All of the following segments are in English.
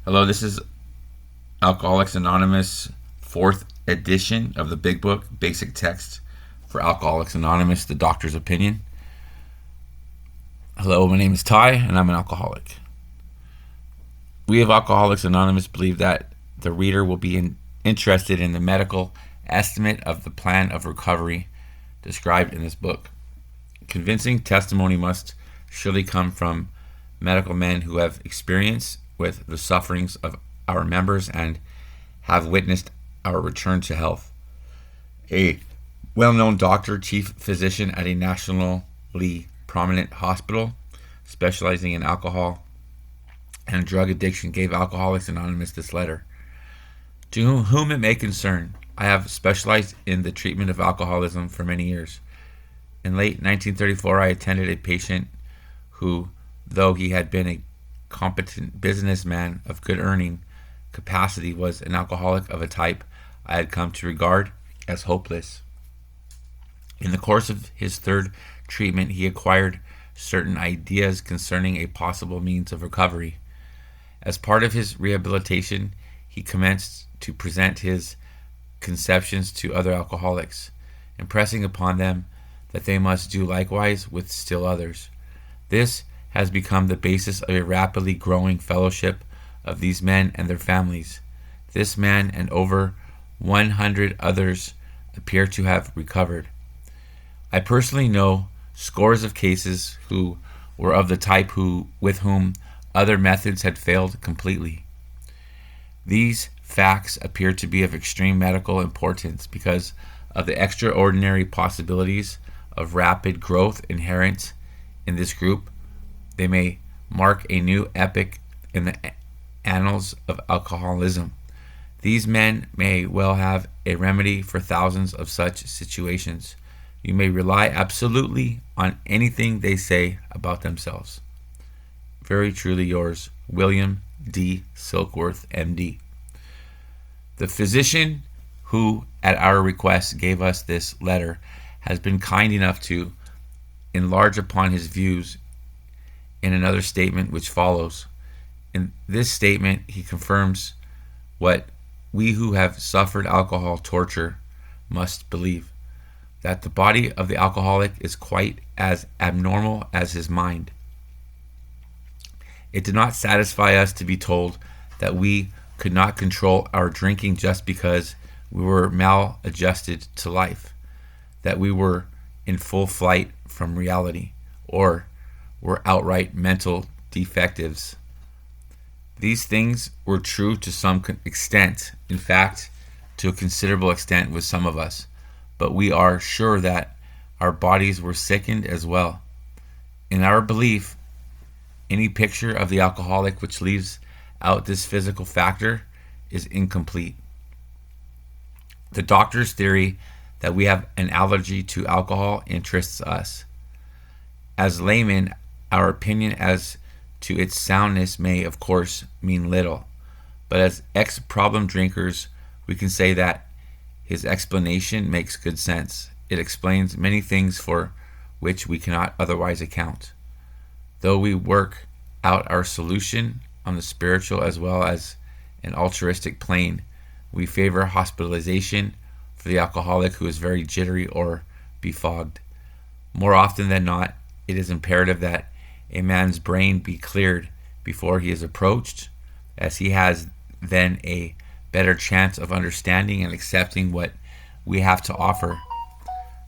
Hello, this is Alcoholics Anonymous, 4th edition of the Big Book, Basic Text for Alcoholics Anonymous, the Doctor's Opinion. Hello, my name is Ty, and I'm an alcoholic. We of Alcoholics Anonymous believe that the reader will be interested in the medical estimate of the plan of recovery described in this book. Convincing testimony must surely come from medical men who have experience with the sufferings of our members and have witnessed our return to health. A well-known doctor, chief physician at a nationally prominent hospital specializing in alcohol and drug addiction, gave Alcoholics Anonymous this letter. To whom it may concern, I have specialized in the treatment of alcoholism for many years. In late 1934, I attended a patient who, though he had been a competent businessman of good earning capacity, was an alcoholic of a type I had come to regard as hopeless. In the course of his third treatment, he acquired certain ideas concerning a possible means of recovery. As part of his rehabilitation, he commenced to present his conceptions to other alcoholics, impressing upon them that they must do likewise with still others. This has become the basis of a rapidly growing fellowship of these men and their families. This man and over 100 others appear to have recovered. I personally know scores of cases who were of the type with whom other methods had failed completely. These facts appear to be of extreme medical importance because of the extraordinary possibilities of rapid growth inherent in this group. They may mark a new epoch in the annals of alcoholism. These men may well have a remedy for thousands of such situations. You may rely absolutely on anything they say about themselves. Very truly yours, William D. Silkworth, M.D. The physician who, at our request, gave us this letter has been kind enough to enlarge upon his views in another statement which follows. In this statement, he confirms what we who have suffered alcohol torture must believe, that the body of the alcoholic is quite as abnormal as his mind. It did not satisfy us to be told that we could not control our drinking just because we were maladjusted to life, that we were in full flight from reality, or were outright mental defectives. These things were true to some extent, in fact, to a considerable extent with some of us, but we are sure that our bodies were sickened as well. In our belief, any picture of the alcoholic which leaves out this physical factor is incomplete. The doctor's theory that we have an allergy to alcohol interests us. As laymen, our opinion as to its soundness may, of course, mean little, but as ex-problem drinkers, we can say that his explanation makes good sense. It explains many things for which we cannot otherwise account. Though we work out our solution on the spiritual as well as an altruistic plane, we favor hospitalization for the alcoholic who is very jittery or befogged. More often than not, it is imperative that a man's brain be cleared before he is approached, as he has then a better chance of understanding and accepting what we have to offer.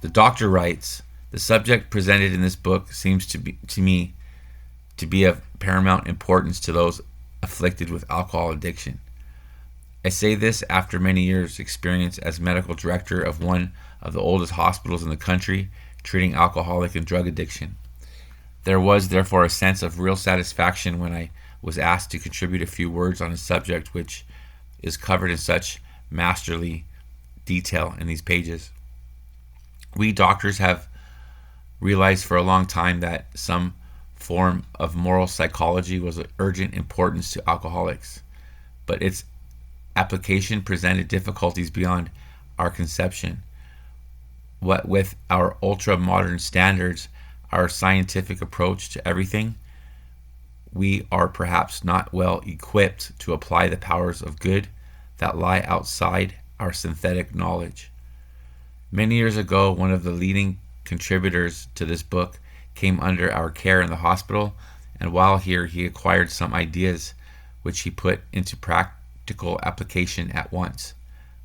The doctor writes, the subject presented in this book seems to me to be of paramount importance to those afflicted with alcohol addiction. I say this after many years' experience as medical director of one of the oldest hospitals in the country treating alcoholic and drug addiction. There was therefore a sense of real satisfaction when I was asked to contribute a few words on a subject which is covered in such masterly detail in these pages. We doctors have realized for a long time that some form of moral psychology was of urgent importance to alcoholics, but its application presented difficulties beyond our conception. What with our ultra-modern standards, our scientific approach to everything, we are perhaps not well equipped to apply the powers of good that lie outside our synthetic knowledge. Many years ago, one of the leading contributors to this book came under our care in the hospital, and while here, he acquired some ideas which he put into practical application at once.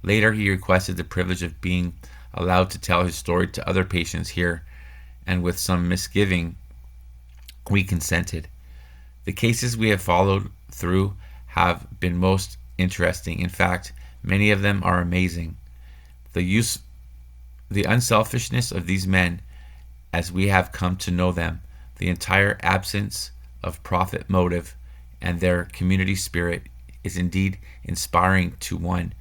Later, he requested the privilege of being allowed to tell his story to other patients here, and with some misgiving, we consented. The cases we have followed through have been most interesting. In fact, many of them are amazing. The unselfishness of these men, as we have come to know them, the entire absence of profit motive, and their community spirit is indeed inspiring to one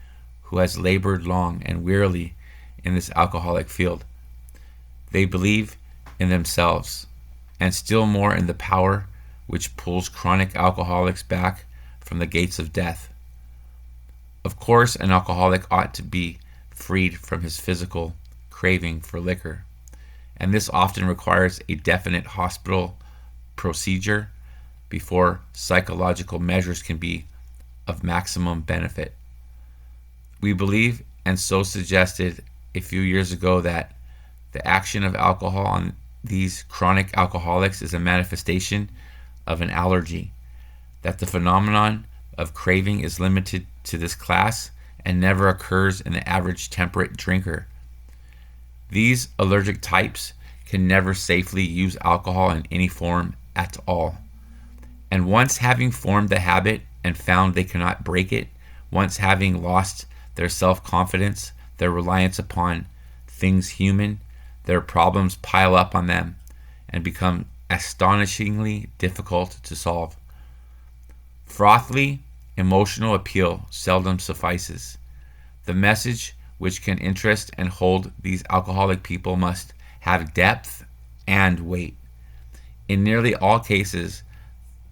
who has labored long and wearily in this alcoholic field. They believe in themselves, and still more in the power which pulls chronic alcoholics back from the gates of death. Of course, an alcoholic ought to be freed from his physical craving for liquor, and this often requires a definite hospital procedure before psychological measures can be of maximum benefit. We believe, and so suggested a few years ago, that the action of alcohol on these chronic alcoholics is a manifestation of an allergy, that the phenomenon of craving is limited to this class and never occurs in the average temperate drinker. These allergic types can never safely use alcohol in any form at all. And once having formed the habit and found they cannot break it, once having lost their self-confidence, their reliance upon things human, their problems pile up on them and become astonishingly difficult to solve. Frothy emotional appeal seldom suffices. The message which can interest and hold these alcoholic people must have depth and weight. In nearly all cases,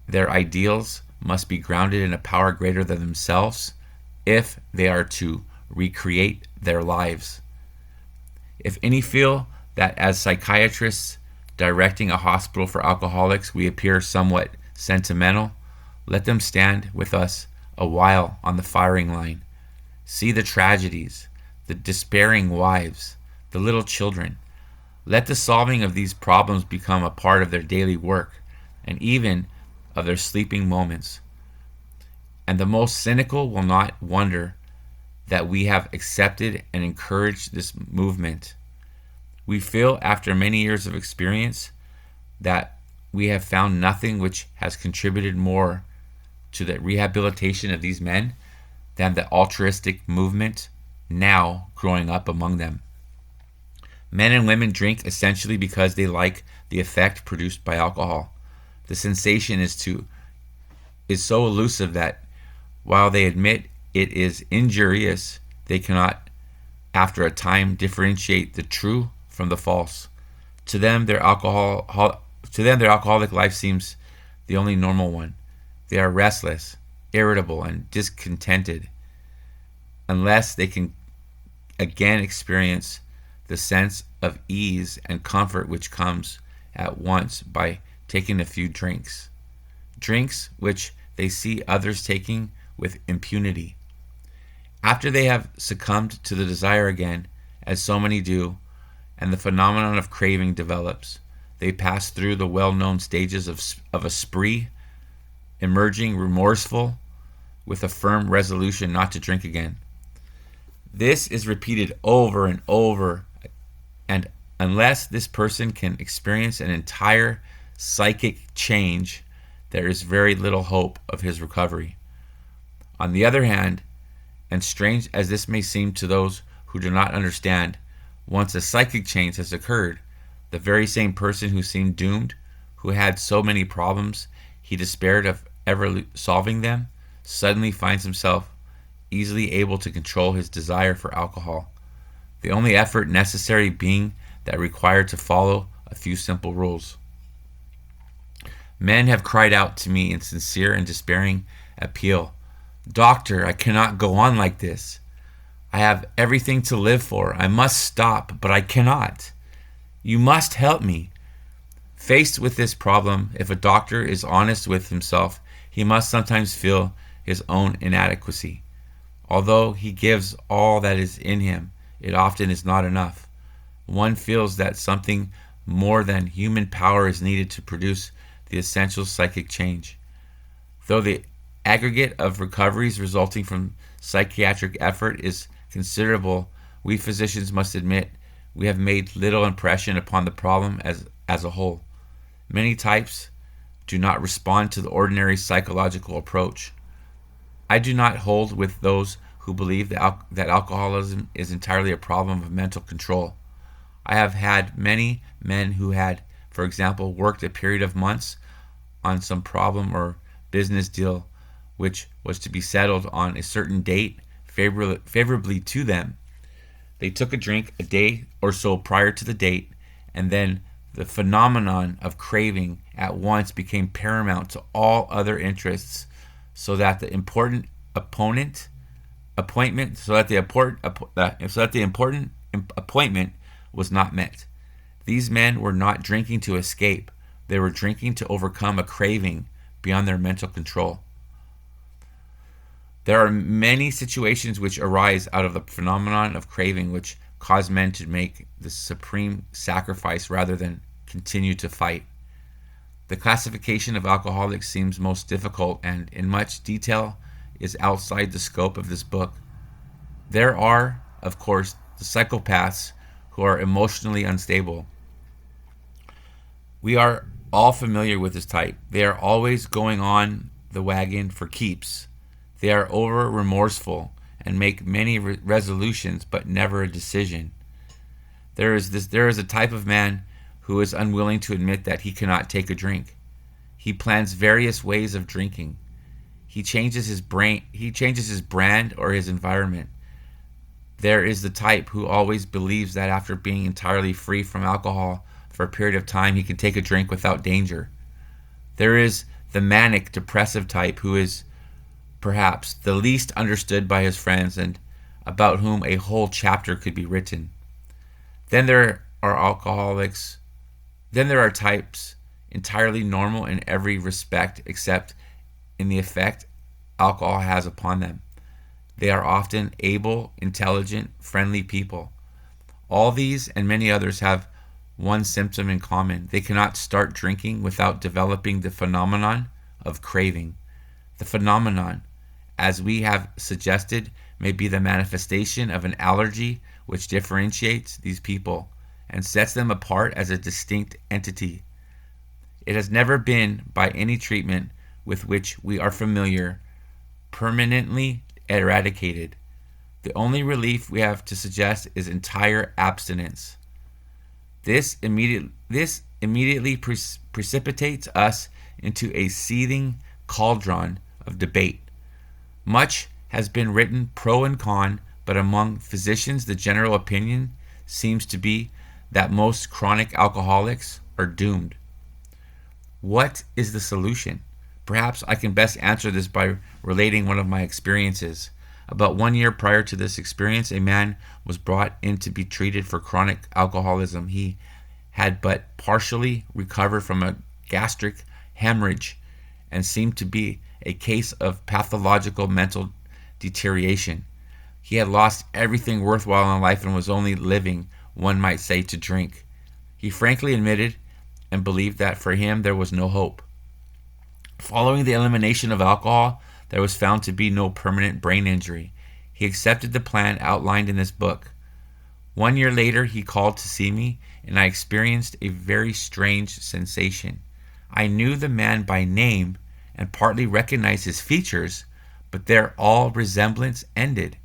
their ideals must be grounded in a power greater than themselves if they are to recreate their lives. If any feel that as psychiatrists directing a hospital for alcoholics we appear somewhat sentimental, let them stand with us a while on the firing line. See the tragedies, the despairing wives, the little children. Let the solving of these problems become a part of their daily work and even of their sleeping moments. And the most cynical will not wonder that we have accepted and encouraged this movement. We feel, after many years of experience, that we have found nothing which has contributed more to the rehabilitation of these men than the altruistic movement now growing up among them. Men and women drink essentially because they like the effect produced by alcohol. The sensation is so elusive that while they admit it is injurious, they cannot, after a time, differentiate the true from the false. To them, their alcoholic life seems the only normal one. They are restless, irritable, and discontented unless they can again experience the sense of ease and comfort which comes at once by taking a few drinks. Drinks which they see others taking with impunity. After they have succumbed to the desire again, as so many do, and the phenomenon of craving develops, they pass through the well-known stages of a spree, emerging remorseful with a firm resolution not to drink again. This is repeated over and over, and unless this person can experience an entire psychic change, there is very little hope of his recovery. On the other hand, and strange as this may seem to those who do not understand, once a psychic change has occurred, the very same person who seemed doomed, who had so many problems he despaired of ever solving them, suddenly finds himself easily able to control his desire for alcohol, the only effort necessary being that required to follow a few simple rules. Men have cried out to me in sincere and despairing appeal, "Doctor, I cannot go on like this. I have everything to live for. I must stop, but I cannot. You must help me." Faced with this problem, if a doctor is honest with himself, he must sometimes feel his own inadequacy. Although he gives all that is in him, it often is not enough. One feels that something more than human power is needed to produce the essential psychic change. Though the aggregate of recoveries resulting from psychiatric effort is considerable, we physicians must admit we have made little impression upon the problem as a whole. Many types do not respond to the ordinary psychological approach. I do not hold with those who believe that alcoholism is entirely a problem of mental control. I have had many men who had, for example, worked a period of months on some problem or business deal which was to be settled on a certain date favorably to them. They took a drink a day or so prior to the date, and then the phenomenon of craving at once became paramount to all other interests, so that the important appointment was not met. These men were not drinking to escape; they were drinking to overcome a craving beyond their mental control. There are many situations which arise out of the phenomenon of craving which cause men to make the supreme sacrifice rather than continue to fight. The classification of alcoholics seems most difficult and in much detail is outside the scope of this book. There are, of course, the psychopaths who are emotionally unstable. We are all familiar with this type. They are always going on the wagon for keeps. They are over remorseful and make many resolutions but never a decision. There is a type of man who is unwilling to admit that he cannot take a drink. He plans various ways of drinking. He changes his brand or his environment. There is the type who always believes that after being entirely free from alcohol for a period of time, he can take a drink without danger. There is the manic depressive type who is perhaps the least understood by his friends and about whom a whole chapter could be written. Then there are types entirely normal in every respect except in the effect alcohol has upon them. They are often able, intelligent, friendly people. All these and many others have one symptom in common. They cannot start drinking without developing the phenomenon of craving. The phenomenon, as we have suggested, may be the manifestation of an allergy which differentiates these people and sets them apart as a distinct entity. It has never been, by any treatment with which we are familiar, permanently eradicated. The only relief we have to suggest is entire abstinence. This immediately precipitates us into a seething cauldron of debate. Much has been written pro and con, but among physicians the general opinion seems to be that most chronic alcoholics are doomed. What is the solution? Perhaps I can best answer this by relating one of my experiences. About 1 year prior to this experience, a man was brought in to be treated for chronic alcoholism. He had but partially recovered from a gastric hemorrhage and seemed to be a case of pathological mental deterioration. He had lost everything worthwhile in life and was only living, one might say, to drink. He frankly admitted and believed that for him there was no hope. Following the elimination of alcohol, there was found to be no permanent brain injury. He accepted the plan outlined in this book. 1 year later, he called to see me, and I experienced a very strange sensation. I knew the man by name and partly recognized his features, but there all resemblance ended.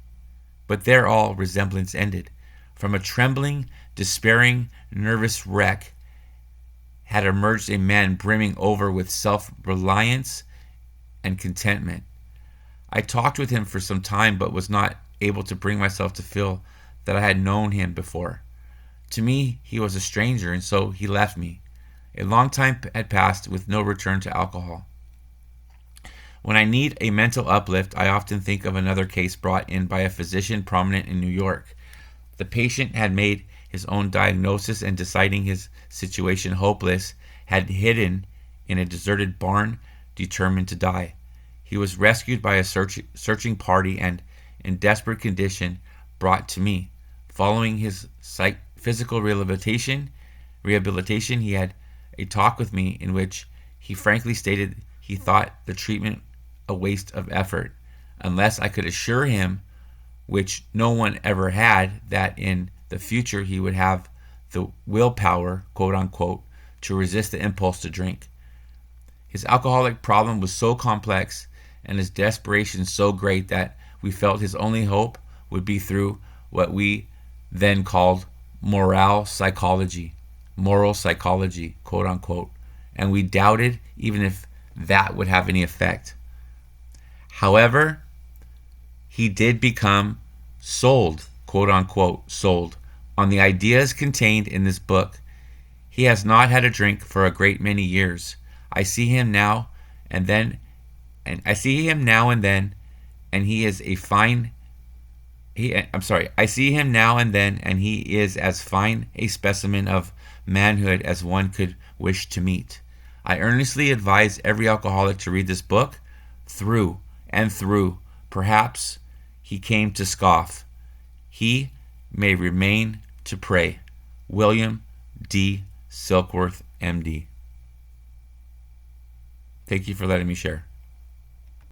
From a trembling, despairing, nervous wreck had emerged a man brimming over with self-reliance and contentment. I talked with him for some time, but was not able to bring myself to feel that I had known him before. To me, he was a stranger, and so he left me. A long time had passed with no return to alcohol. When I need a mental uplift, I often think of another case brought in by a physician prominent in New York. The patient had made his own diagnosis and deciding his situation hopeless, had hidden in a deserted barn, determined to die. He was rescued by a searching party and, in desperate condition, brought to me. Following his physical rehabilitation, he had a talk with me in which he frankly stated he thought the treatment a waste of effort, unless I could assure him, which no one ever had, that in the future he would have the willpower, quote unquote, to resist the impulse to drink. His alcoholic problem was so complex and his desperation so great that we felt his only hope would be through what we then called moral psychology, quote unquote, and we doubted even if that would have any effect. However, he did become sold, quote unquote, sold on the ideas contained in this book. He has not had a drink for a great many years. I see him now and then, and he is a fine. I see him now and then, and he is as fine a specimen of manhood as one could wish to meet. I earnestly advise every alcoholic to read this book through and through. Perhaps he came to scoff. He may remain to pray. William D. Silkworth, MD. Thank you for letting me share.